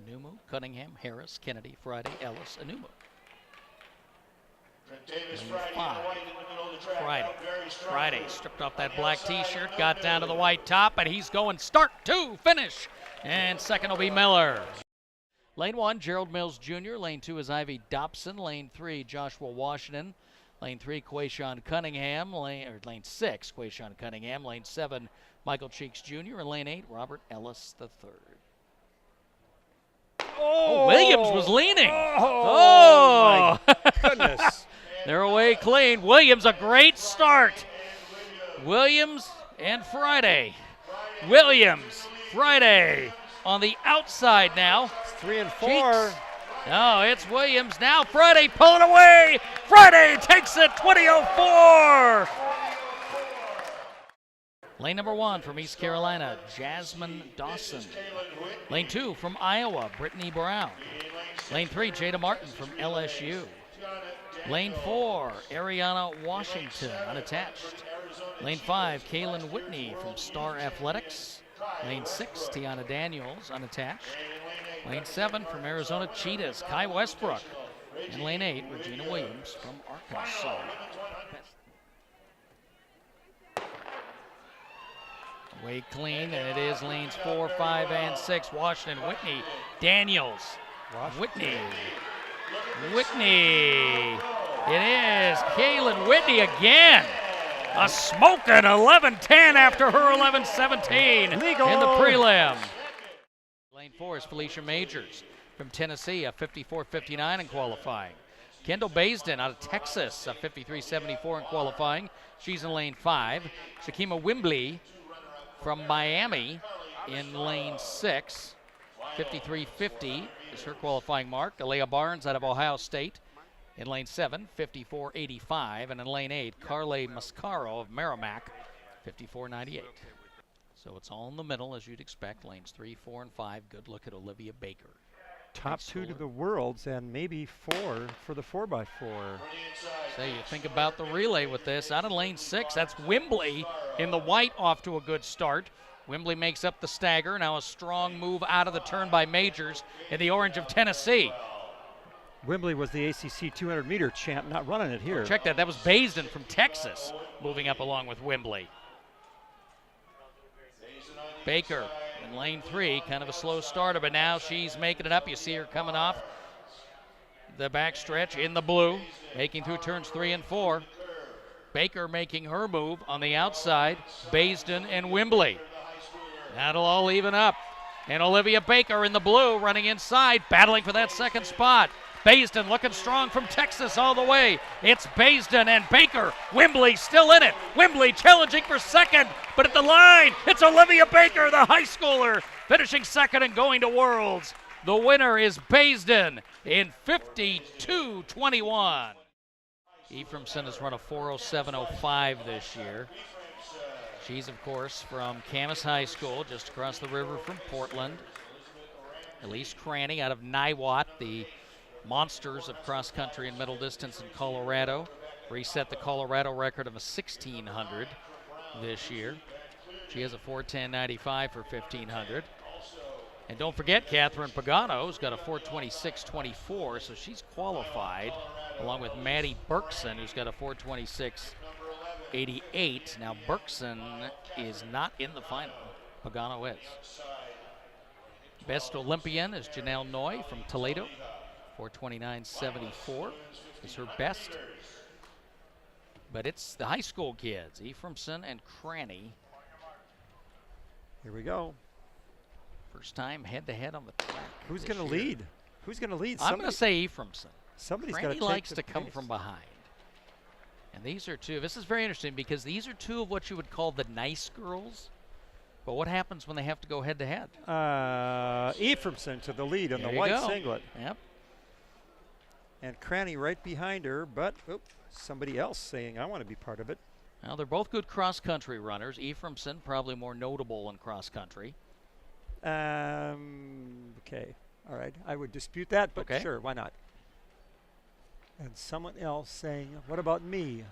Anumu, Cunningham, Harris, Kennedy, Friday, Ellis, Anumu. Friday stripped off that black t-shirt, got down to the white top, and he's going start to finish. And second will be Miller. Lane 1, Gerald Mills Jr. Lane 2 is Ivy Dobson. Lane 3, Joshua Washington. Lane 3, Quayshawn Cunningham. Lane 6, Quayshawn Cunningham. Lane 7, Michael Cheeks Jr. And Lane 8, Robert Ellis III. Oh, Williams was leaning. Oh, my goodness. They're away clean. Williams, a great start. Williams and Friday. Williams, Friday on the outside now. It's 3 and 4. Cheeks. No, it's Williams now. Friday pulling away. Friday takes it 20-04. Lane number 1 from East Carolina, Jasmine Dawson. Lane 2 from Iowa, Brittany Brown. Lane 3, Jada Martin from LSU. Lane 4, Ariana Washington, unattached. Lane 5, Kaylin Whitney from Star Athletics. Lane 6, Tiana Daniels, unattached. Lane 7 from Arizona Cheetahs, Kai Westbrook. And Lane 8, Regina Williams from Arkansas. Away clean, and it is lanes 4, 5, and 6. Washington, Whitney, Daniels, Whitney. It is Kaylin Whitney again. A smoking 11-10 after her 11-17 in the prelim. Lane 4 is Felicia Majors from Tennessee, a 54-59 in qualifying. Kendall Baisden out of Texas, a 53-74 in qualifying. She's in lane 5. Shakima Wimbley from Miami in lane 6. 53-50 is her qualifying mark. Alea Barnes out of Ohio State in lane 7, 54-85. And in lane 8, Carly Mascaro of Merrimack, 54-98. So it's all in the middle, as you'd expect. Lanes 3, 4, and 5. Good look at Olivia Baker. Top 2 to the worlds and maybe 4 for the 4x4. So you think about the relay with this. Out of lane 6, that's Wimbley in the white off to a good start. Wimbley makes up the stagger. Now a strong move out of the turn by Majors in the orange of Tennessee. Wimbley was the ACC 200-meter champ, not running it here. Check that. That was Baisden from Texas moving up along with Wimbley. Baker in lane 3, kind of a slow starter, but now she's making it up. You see her coming off the backstretch in the blue, making through turns 3 and 4. Baker making her move on the outside. Baisden and Wimbley. That'll all even up. And Olivia Baker in the blue running inside, battling for that second spot. Baisden looking strong from Texas all the way. It's Baisden and Baker. Wimbley still in it. Wimbley challenging for second, but at the line, it's Olivia Baker, the high schooler, finishing second and going to Worlds. The winner is Baisden in 52-21. Ephraimson has run a 4:07.05 this year. She's, of course, from Camas High School, just across the river from Portland. Elise Cranny out of Niwot, the monsters of cross country and middle distance in Colorado. Reset the Colorado record of a 1600 this year. She has a 4:10.95 for 1500. And don't forget, Catherine Pagano's got a 4:26.24, so she's qualified, along with Maddie Berkson, who's got a 4:26.88. Now, Berkson is not in the final. Pagano is. Best Olympian is Janelle Noy from Toledo. 4:29.74 is her best. But it's the high school kids, Ephraimson and Cranny. Here we go. First time head-to-head on the track. Who's going to lead? Who's going to lead? I'm going to say Ephraimson. Somebody's got to Cranny take likes the to come pace from behind. And these are two. This is very interesting because these are two of what you would call the nice girls. But what happens when they have to go head-to-head? Ephraimson to the lead in the white singlet. Yep. And Cranny right behind her, but somebody else saying, I want to be part of it. Well, they're both good cross-country runners. Ephraimson probably more notable in cross-country. Okay. All right. I would dispute that, but sure, why not? And someone else saying, what about me?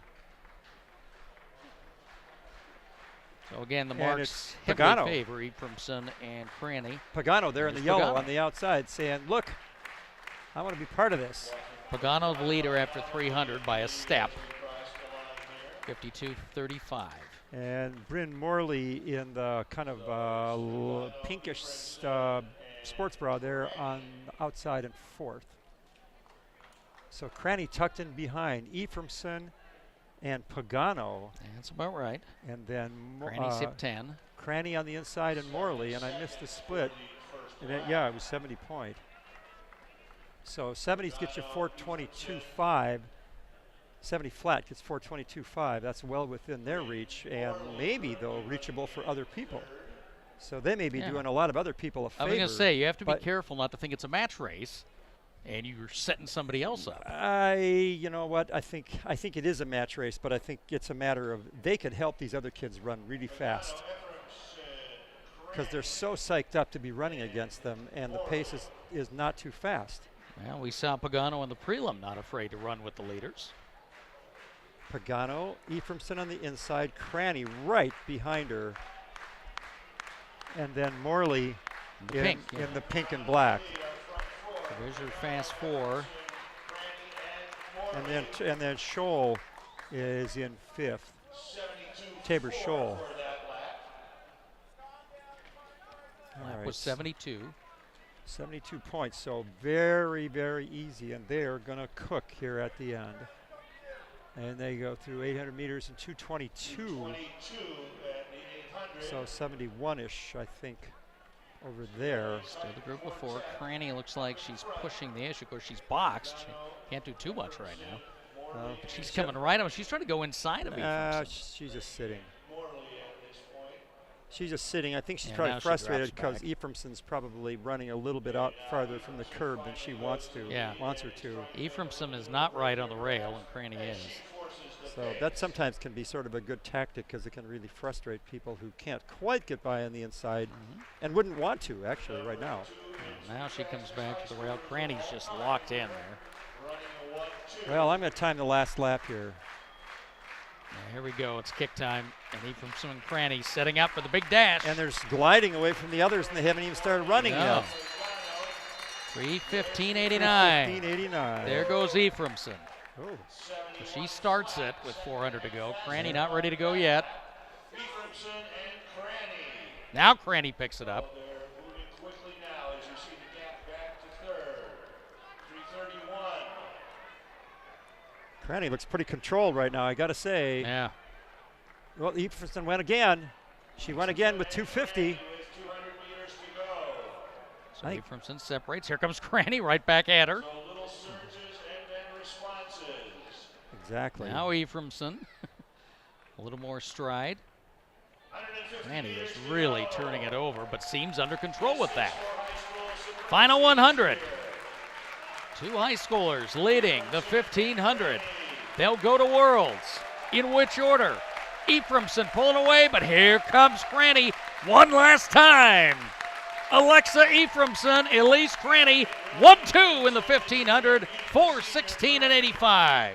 So again, the And marks it's heavily Pagano. favor Ephraimson and Cranny. Pagano there in the There's yellow Pagano. on the outside saying, look, I want to be part of this. Pagano the leader after 300 by a step. 52-35. And Bryn Morley in the kind of pinkish sports bra there on the outside in fourth. So Cranny tucked in behind Ephraimson and Pagano. That's about right. And then Cranny zip 10. Cranny on the inside and Morley, and I missed the split. And it was 70 point. So 70s gets you 422.5. 70 flat gets 422.5. That's well within their reach, and maybe, though, reachable for other people. So they may be doing a lot of other people a favor. I was going to say, you have to be careful not to think it's a match race, and you're setting somebody else up. You know what? I think it is a match race, but I think it's a matter of they could help these other kids run really fast because they're so psyched up to be running against them, and the pace is not too fast. Well, we saw Pagano in the prelim not afraid to run with the leaders. Pagano, Ephraimson on the inside, Cranny right behind her, and then Morley in the pink and black. So there's your fast four. And then Scholl is in fifth. Tabor Scholl. That was 72. 72 points, so very, very easy, and they're going to cook here at the end. And they go through 800 meters in 2:22. So 71-ish, I think, over there. Still the group of four. Cranny looks like she's pushing the issue. Of course, she's boxed. She can't do too much right now. But she's coming right on. She's trying to go inside of Ephraimson. She's just sitting. She's just sitting. I think she's probably frustrated because Ephraimson's probably running a little bit out farther from the curb than she wants her to. Ephraimson is not right on the rail, and Cranny is. So that sometimes can be sort of a good tactic because it can really frustrate people who can't quite get by on the inside and wouldn't want to, actually, right now. And now she comes back to the rail. Cranny's just locked in there. Well, I'm going to time the last lap here. Here we go. It's kick time. And Ephraimson and Cranny setting up for the big dash. And there's gliding away from the others, and they haven't even started running yet. 3:15.89. 3:15.89. There goes Ephraimson. Oh. So she starts it with 400 to go. Cranny not ready to go yet. Now Cranny picks it up. Cranny looks pretty controlled right now, I got to say. Yeah. Well, Ephraimson went again. She went again with 250. So Ephraimson separates. Here comes Cranny right back at her. Exactly. Now Ephraimson. A little more stride. Cranny is really turning it over, but seems under control with that. Final 100. Two high schoolers leading the 1500. They'll go to Worlds. In which order? Ephraimson pulling away, but here comes Cranny one last time. Alexa Ephraimson, Elise Cranny, 1-2 in the 1500, 4:16.85.